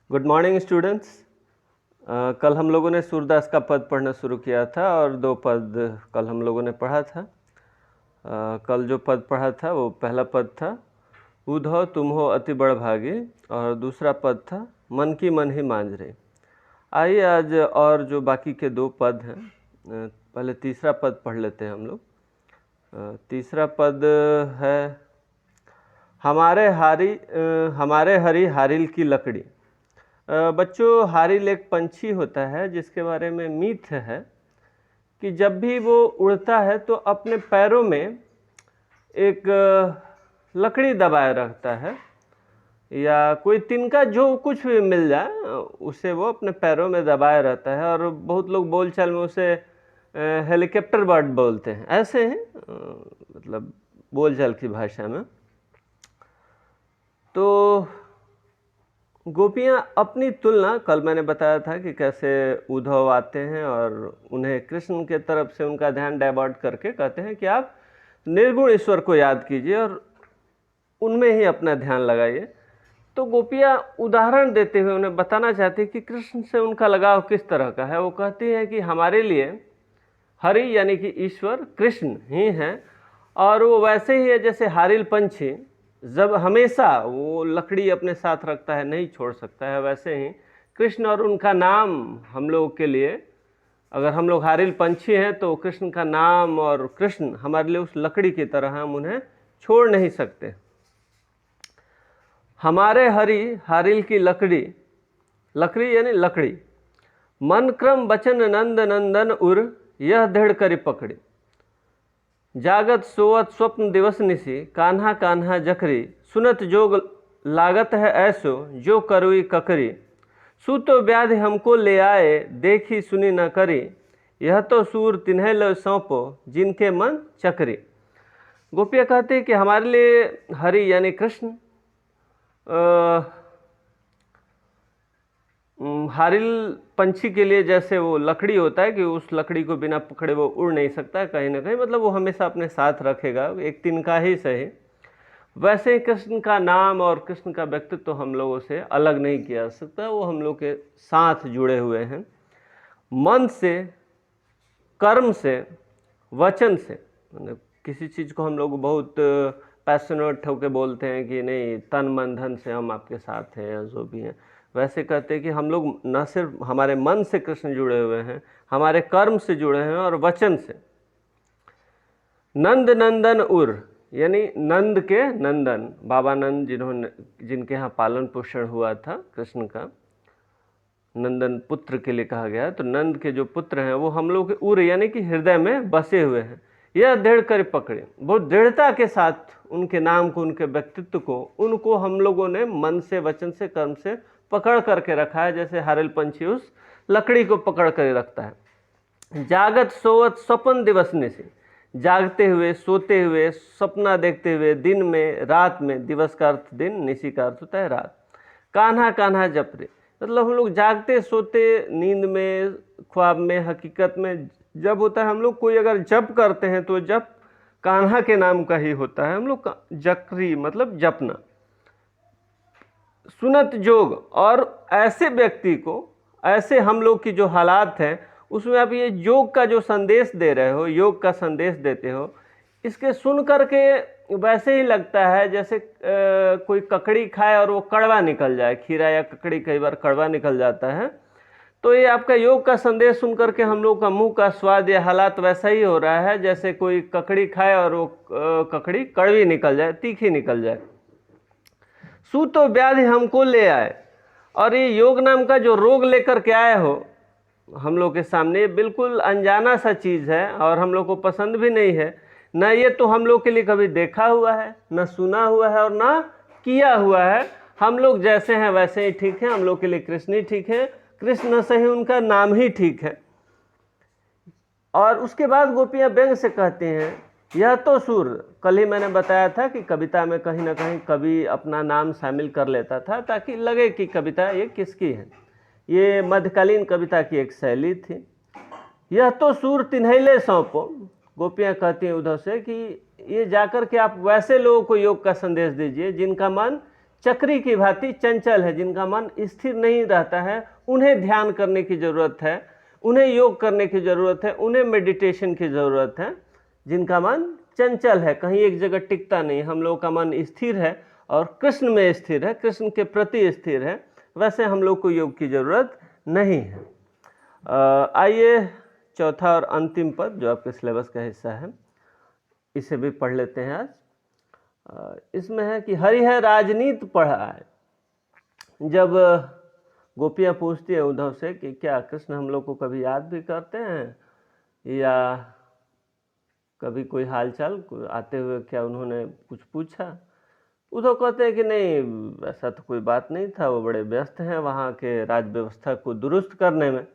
Good morning students. कल हम लोगों ने सूरदास का पद पढ़ना शुरू किया था और दो पद कल हम लोगों ने पढ़ा था। कल जो पद पढ़ा था वो पहला पद था उधो तुम हो अति बड़ भागी, और दूसरा पद था मन की मन ही मांझ रही। आइए आज और जो बाकी के दो पद हैं, पहले तीसरा पद पढ़ लेते हैं हम लोग। तीसरा पद है हमारे हरी हारिल की लकड़ी। बच्चों, हारिल एक पंछी होता है जिसके बारे में मीथ है कि जब भी वो उड़ता है तो अपने पैरों में एक लकड़ी दबाए रखता है, या कोई तिनका जो कुछ भी मिल जाए उसे वो अपने पैरों में दबाए रहता है। और बहुत लोग बोलचाल में उसे हेलीकॉप्टर बर्ड बोलते हैं, ऐसे हैं मतलब बोलचाल की भाषा में। तो गोपियाँ अपनी तुलना, कल मैंने बताया था कि कैसे उद्धव आते हैं और उन्हें कृष्ण के तरफ से उनका ध्यान डाइवर्ट करके कहते हैं कि आप निर्गुण ईश्वर को याद कीजिए और उनमें ही अपना ध्यान लगाइए। तो गोपियाँ उदाहरण देते हुए उन्हें बताना चाहती है कि कृष्ण से उनका लगाव किस तरह का है। वो कहती हैं कि हमारे लिए हरि यानी कि ईश्वर कृष्ण ही हैं, और वो वैसे ही है जैसे हारिल पंछी जब हमेशा वो लकड़ी अपने साथ रखता है, नहीं छोड़ सकता है, वैसे ही कृष्ण और उनका नाम हम लोग के लिए, अगर हम लोग हारिल पंछी हैं तो कृष्ण का नाम और कृष्ण हमारे लिए उस लकड़ी की तरह, हम उन्हें छोड़ नहीं सकते। हमारे हरि हारिल की लकड़ी, लकड़ी यानी लकड़ी, मन क्रम बचन नंद नंदन उर यह दृढ़ करी पकड़ी। जागत सोवत स्वप्न दिवस निसी कान्हा कान्हा जकरी, सुनत जोग लागत है ऐसो जो करुई ककरी। सूतो व्याधि हमको ले आए देखी सुनी न करी, यह तो सूर तिन्हें लो सौंपो जिनके मन चकरी। गोपियाँ कहते हैं कि हमारे लिए हरि यानी कृष्ण हारिल पंछी के लिए जैसे वो लकड़ी होता है कि उस लकड़ी को बिना पकड़े वो उड़ नहीं सकता है कहीं ना कहीं, मतलब वो हमेशा अपने साथ रखेगा, एक तिनका ही सही। वैसे ही कृष्ण का नाम और कृष्ण का व्यक्तित्व तो हम लोगों से अलग नहीं किया जा सकता, वो हम लोग के साथ जुड़े हुए हैं। मन से, कर्म से, वचन से, मतलब किसी चीज़ को हम लोग बहुत पैशनेट होकर बोलते हैं कि नहीं तन मन धन से हम आपके साथ हैं या जो भी हैं, वैसे कहते हैं कि हम लोग न सिर्फ हमारे मन से कृष्ण जुड़े हुए हैं, हमारे कर्म से जुड़े हैं और वचन से। नंद नंदन उर यानी नंद के नंदन, बाबा नंद जिनके यहाँ पालन पोषण हुआ था कृष्ण का, नंदन पुत्र के लिए कहा गया, तो नंद के जो पुत्र हैं वो हम लोग के उर यानी कि हृदय में बसे हुए हैं। यह दृढ़ कर पकड़े, बहुत दृढ़ता के साथ उनके नाम को, उनके व्यक्तित्व को, उनको हम लोगों ने मन से, वचन से, कर्म से पकड़ करके रखा है, जैसे हारिल पंछी उस लकड़ी को पकड़ कर रखता है। जागत सोवत स्वपन दिवस निसी, जागते हुए, सोते हुए, सपना देखते हुए, दिन में, रात में, दिवस का अर्थ दिन, निसी का अर्थ होता है रात। कान्हा कान्हा जपरे, मतलब हम लोग जागते सोते, नींद में, ख्वाब में, हकीकत में जब होता है, हम लोग कोई अगर जप करते हैं तो जप कान्हा के नाम का ही होता है। हम लोग जकरी मतलब जपना। सुनत जोग, और ऐसे व्यक्ति को, ऐसे हम लोग की जो हालात हैं उसमें आप ये योग का जो संदेश दे रहे हो, योग का संदेश देते हो, इसके सुन करके वैसे ही लगता है जैसे कोई ककड़ी खाए और वो कड़वा निकल जाए। खीरा या ककड़ी कई बार कड़वा निकल जाता है, तो ये आपका योग का संदेश सुन करके हम लोग का मुंह का स्वाद या हालात वैसा ही हो रहा है जैसे कोई ककड़ी खाए और वो ककड़ी कड़वी निकल जाए, तीखी निकल जाए। सूतो व्याधि हमको ले आए, और ये योग नाम का जो रोग लेकर के आए हो हम लोग के सामने, बिल्कुल अनजाना सा चीज़ है और हम लोग को पसंद भी नहीं है। न ये तो हम लोग के लिए कभी देखा हुआ है, न सुना हुआ है और न किया हुआ है। हम लोग जैसे हैं वैसे ही ठीक है, हम लोग के लिए कृष्ण ही ठीक है, कृष्ण सही उनका नाम ही ठीक है। और उसके बाद गोपियाँ व्यंग से कहते हैं यह तो सुर, कल ही मैंने बताया था कि कविता में कहीं ना कहीं कवि अपना नाम शामिल कर लेता था ताकि लगे कि कविता ये किसकी है। ये मध्यकालीन कविता की एक शैली थी। यह तो सूर तिन्हैले सौंपो, गोपियाँ कहती हैं उद्धव से कि ये जाकर के आप वैसे लोगों को योग का संदेश दीजिए जिनका मन चक्री की भांति चंचल है, जिनका मन स्थिर नहीं रहता है, उन्हें ध्यान करने की ज़रूरत है, उन्हें योग करने की ज़रूरत है, उन्हें मेडिटेशन की ज़रूरत है। जिनका मन चंचल है, कहीं एक जगह टिकता नहीं, हम लोगों का मन स्थिर है और कृष्ण में स्थिर है, कृष्ण के प्रति स्थिर है, वैसे हम लोग को योग की ज़रूरत नहीं है। आइए चौथा और अंतिम पद जो आपके सिलेबस का हिस्सा है, इसे भी पढ़ लेते हैं आज। इसमें है कि हरि है राजनीति पढ़ा है। जब गोपियाँ पूछती है उद्धव से कि क्या कृष्ण हम लोग को कभी याद भी करते हैं, या कभी कोई हालचाल आते हुए क्या उन्होंने कुछ पूछा। उद्धव कहते हैं कि नहीं, ऐसा तो कोई बात नहीं था, वो बड़े व्यस्त हैं वहाँ के राज व्यवस्था को दुरुस्त करने में।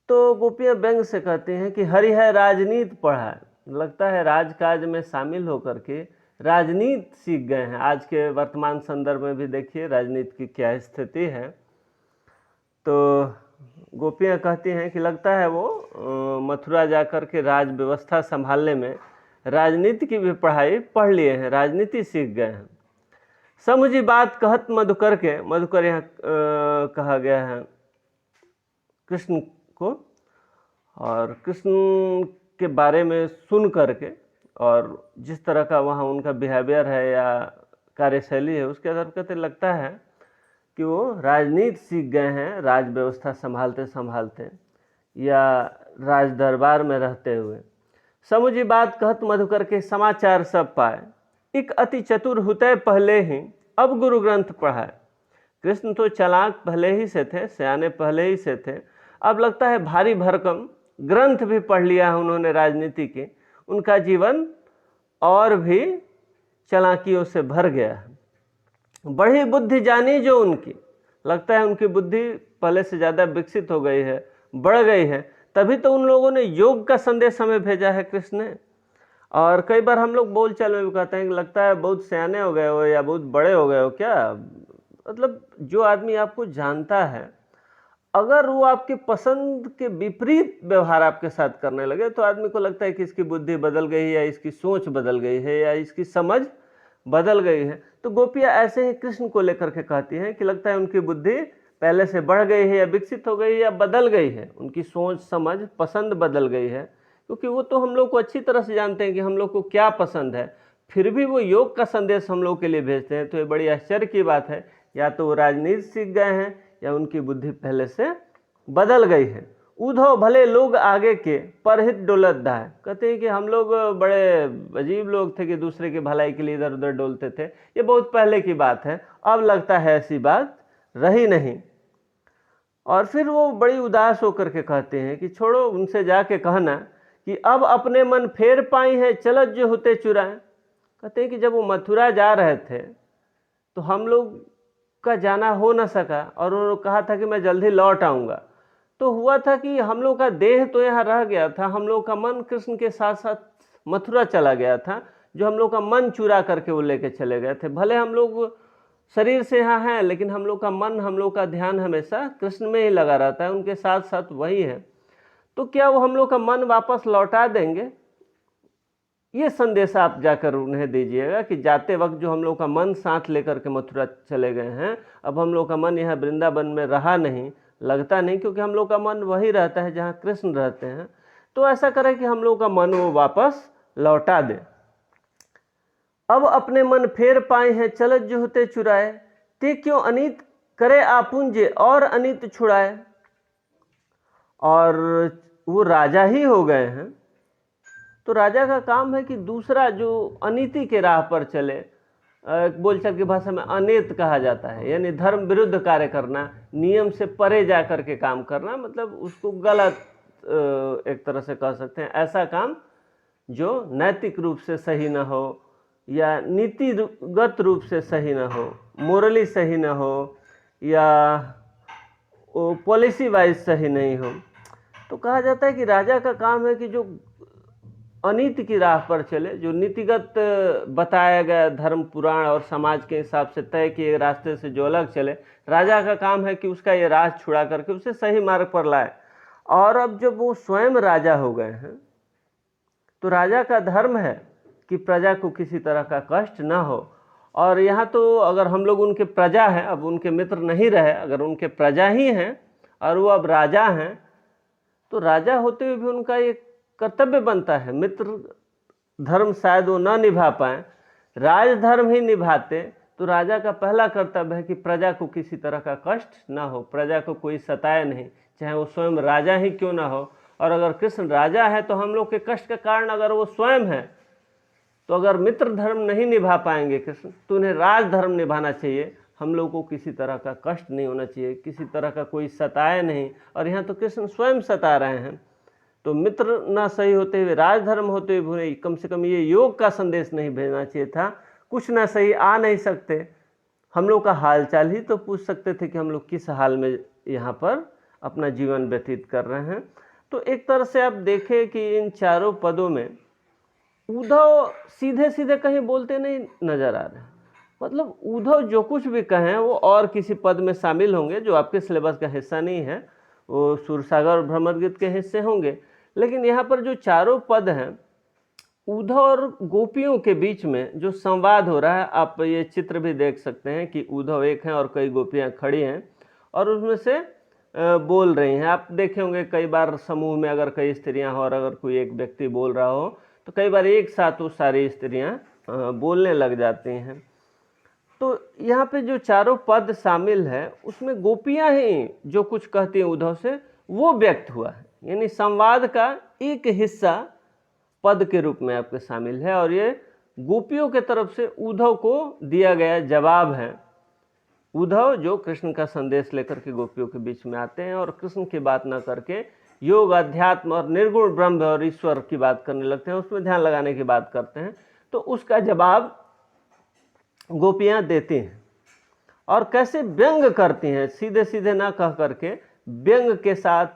तो गोपियाँ व्यंग से कहते हैं कि हरि है राजनीति पढ़ा है, लगता है राजकाज में शामिल होकर के राजनीति सीख गए हैं। आज के वर्तमान संदर्भ में भी देखिए राजनीति की क्या स्थिति है। तो गोपियाँ कहती हैं कि लगता है वो मथुरा जाकर के राज व्यवस्था संभालने में राजनीति की भी पढ़ाई पढ़ लिए हैं, राजनीति सीख गए हैं। समुझी बात कहत मधुकर के, मधुकर यहाँ कहा गया है कृष्ण को, और कृष्ण के बारे में सुन करके और जिस तरह का वहाँ उनका बिहेवियर है या कार्यशैली है, उसके आधार पर लगता है कि वो राजनीति सीख गए हैं राज व्यवस्था संभालते संभालते या राज दरबार में रहते हुए। समुझी बात कहत मधुकर के समाचार सब पाए, एक अति चतुर हुते पहले ही अब गुरु ग्रंथ पढ़ाए। कृष्ण तो चालाक पहले ही से थे, सयाने पहले ही से थे, अब लगता है भारी भरकम ग्रंथ भी पढ़ लिया है उन्होंने राजनीति के, उनका जीवन और भी चालाकियों से भर गया है। बड़ी बुद्धि जानी जो उनकी, लगता है उनकी बुद्धि पहले से ज़्यादा विकसित हो गई है, बढ़ गई है, तभी तो उन लोगों ने योग का संदेश हमें भेजा है कृष्ण ने। और कई बार हम लोग बोलचाल में भी कहते हैं कि लगता है बहुत सयाने हो गए हो या बहुत बड़े हो गए हो क्या। मतलब जो आदमी आपको जानता है, अगर वो आपके पसंद के विपरीत व्यवहार आपके साथ करने लगे तो आदमी को लगता है कि इसकी बुद्धि बदल गई है या इसकी सोच बदल गई है या इसकी समझ बदल गई है। तो गोपियाँ ऐसे ही कृष्ण को लेकर के कहती हैं कि लगता है उनकी बुद्धि पहले से बढ़ गई है या विकसित हो गई है या बदल गई है, उनकी सोच समझ पसंद बदल गई है। क्योंकि वो तो हम लोग को अच्छी तरह से जानते हैं कि हम लोग को क्या पसंद है, फिर भी वो योग का संदेश हम लोग के लिए भेजते हैं। तो ये बड़ी आश्चर्य की बात है, या तो वो राजनीति सीख गए हैं या उनकी बुद्धि पहले से बदल गई है। उद्धव भले लोग आगे के परहित डोलत दाए, कहते हैं कि हम लोग बड़े अजीब लोग थे कि दूसरे की भलाई के लिए इधर उधर डोलते थे, ये बहुत पहले की बात है, अब लगता है ऐसी बात रही नहीं। और फिर वो बड़ी उदास होकर के कहते हैं कि छोड़ो, उनसे जाके कहना कि अब अपने मन फेर पाई है चलत जो होते चुराए। कहते हैं कि जब वो मथुरा जा रहे थे तो हम लोग का जाना हो न सका और उन्होंने कहा था कि मैं जल्दी लौट आऊँगा। तो हुआ था कि हम लोग का देह तो यहाँ रह गया था, हम लोग का मन कृष्ण के साथ साथ मथुरा चला गया था, जो हम लोग का मन चुरा करके वो लेके चले गए थे। भले हम लोग शरीर से यहाँ हैं, लेकिन हम लोग का मन, हम लोग का ध्यान हमेशा कृष्ण में ही लगा रहता है, उनके साथ साथ वही है। तो क्या वो हम लोग का मन वापस लौटा देंगे? ये संदेश आप जाकर उन्हें दीजिएगा कि जाते वक्त जो हम लोग का मन साथ लेकर के मथुरा चले गए हैं, अब हम लोग का मन यहाँ वृंदावन में रहा नहीं, लगता नहीं, क्योंकि हम लोग का मन वही रहता है जहाँ कृष्ण रहते हैं। तो ऐसा करें कि हम लोग का मन वो वापस लौटा दे। अब अपने मन फेर पाए हैं चलत जो होते चुराए, ते क्यों अनीत करे आपुंजे और अनीत छुड़ाए। और वो राजा ही हो गए हैं, तो राजा का काम है कि दूसरा जो अनीति के राह पर चले, बोलचाल की भाषा में अनेत कहा जाता है, यानी धर्म विरुद्ध कार्य करना, नियम से परे जा कर के काम करना, मतलब उसको गलत एक तरह से कह सकते हैं, ऐसा काम जो नैतिक रूप से सही ना हो या नीतिगत रूप से सही ना हो, मोरली सही ना हो या पॉलिसी वाइज सही नहीं हो। तो कहा जाता है कि राजा का काम है कि जो अनीति की राह पर चले, जो नीतिगत बताया गया धर्म पुराण और समाज के हिसाब से तय किए रास्ते से जो अलग चले, राजा का काम है कि उसका ये राज छुड़ा करके उसे सही मार्ग पर लाए। और अब जब वो स्वयं राजा हो गए हैं तो राजा का धर्म है कि प्रजा को किसी तरह का कष्ट ना हो, और यहाँ तो अगर हम लोग उनके प्रजा हैं, अब उनके मित्र नहीं रहे, अगर उनके प्रजा ही हैं और वो अब राजा हैं, तो राजा होते हुए भी उनका एक कर्तव्य बनता है। मित्र धर्म शायद वो ना निभा पाए, राजधर्म ही निभाते तो राजा का पहला कर्तव्य है कि प्रजा को किसी तरह का कष्ट ना हो, प्रजा को कोई सताए नहीं, चाहे वो स्वयं राजा ही क्यों ना हो। और अगर कृष्ण राजा है तो हम लोग के कष्ट का कारण अगर वो स्वयं है, तो अगर मित्र धर्म नहीं निभा पाएंगे कृष्ण, तो उन्हें राजधर्म निभाना चाहिए। हम लोग को किसी तरह का कष्ट नहीं होना चाहिए, किसी तरह का कोई सताए नहीं। और यहाँ तो कृष्ण स्वयं सता रहे हैं, तो मित्र ना सही होते हुए, राजधर्म होते हुए कम से कम ये योग का संदेश नहीं भेजना चाहिए था। कुछ ना सही आ नहीं सकते, हम लोग का हालचाल ही तो पूछ सकते थे कि हम लोग किस हाल में यहाँ पर अपना जीवन व्यतीत कर रहे हैं। तो एक तरह से आप देखें कि इन चारों पदों में उद्धव सीधे सीधे कहीं बोलते नहीं नजर आ रहे हैं। मतलब उद्धव जो कुछ भी कहें वो और किसी पद में शामिल होंगे जो आपके सिलेबस का हिस्सा नहीं है, वो सूरसागर और भ्रमर गीत के हिस्से होंगे। लेकिन यहाँ पर जो चारों पद हैं, उद्धव और गोपियों के बीच में जो संवाद हो रहा है, आप ये चित्र भी देख सकते हैं कि उद्धव एक हैं और कई गोपियाँ खड़ी हैं और उसमें से बोल रही हैं। आप देखे होंगे कई बार समूह में अगर कई स्त्रियां हो और अगर कोई एक व्यक्ति बोल रहा हो तो कई बार एक साथ वो सारी स्त्रियां बोलने लग जाती हैं। तो यहाँ पे जो चारों पद शामिल है उसमें गोपियां ही जो कुछ कहती हैं उद्धव से वो व्यक्त हुआ है, यानी संवाद का एक हिस्सा पद के रूप में आपके शामिल है और ये गोपियों के तरफ से उद्धव को दिया गया जवाब है। उद्धव जो कृष्ण का संदेश लेकर के गोपियों के बीच में आते हैं और कृष्ण की बात ना करके योग, अध्यात्म और निर्गुण ब्रह्म और ईश्वर की बात करने लगते हैं, उसमें ध्यान लगाने की बात करते हैं। तो उसका जवाब गोपियां देती हैं और कैसे व्यंग करती हैं, सीधे सीधे ना कह करके व्यंग के साथ,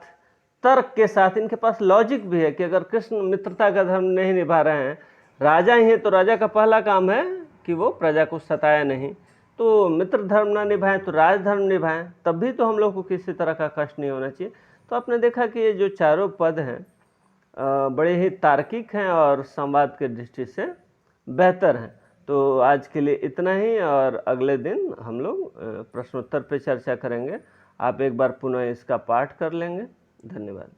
तर्क के साथ। इनके पास लॉजिक भी है कि अगर कृष्ण मित्रता का धर्म नहीं निभा रहे हैं, राजा ही है, तो राजा का पहला काम है कि वो प्रजा को सताया नहीं, तो मित्र धर्म ना निभाएं तो राजधर्म निभाएं, तब भी तो हम लोग को किसी तरह का कष्ट नहीं होना चाहिए। तो आपने देखा कि ये जो चारों पद हैं बड़े ही तार्किक हैं और संवाद के दृष्टि से बेहतर हैं। तो आज के लिए इतना ही और अगले दिन हम लोग प्रश्नोत्तर पे चर्चा करेंगे। आप एक बार पुनः इसका पाठ कर लेंगे। धन्यवाद।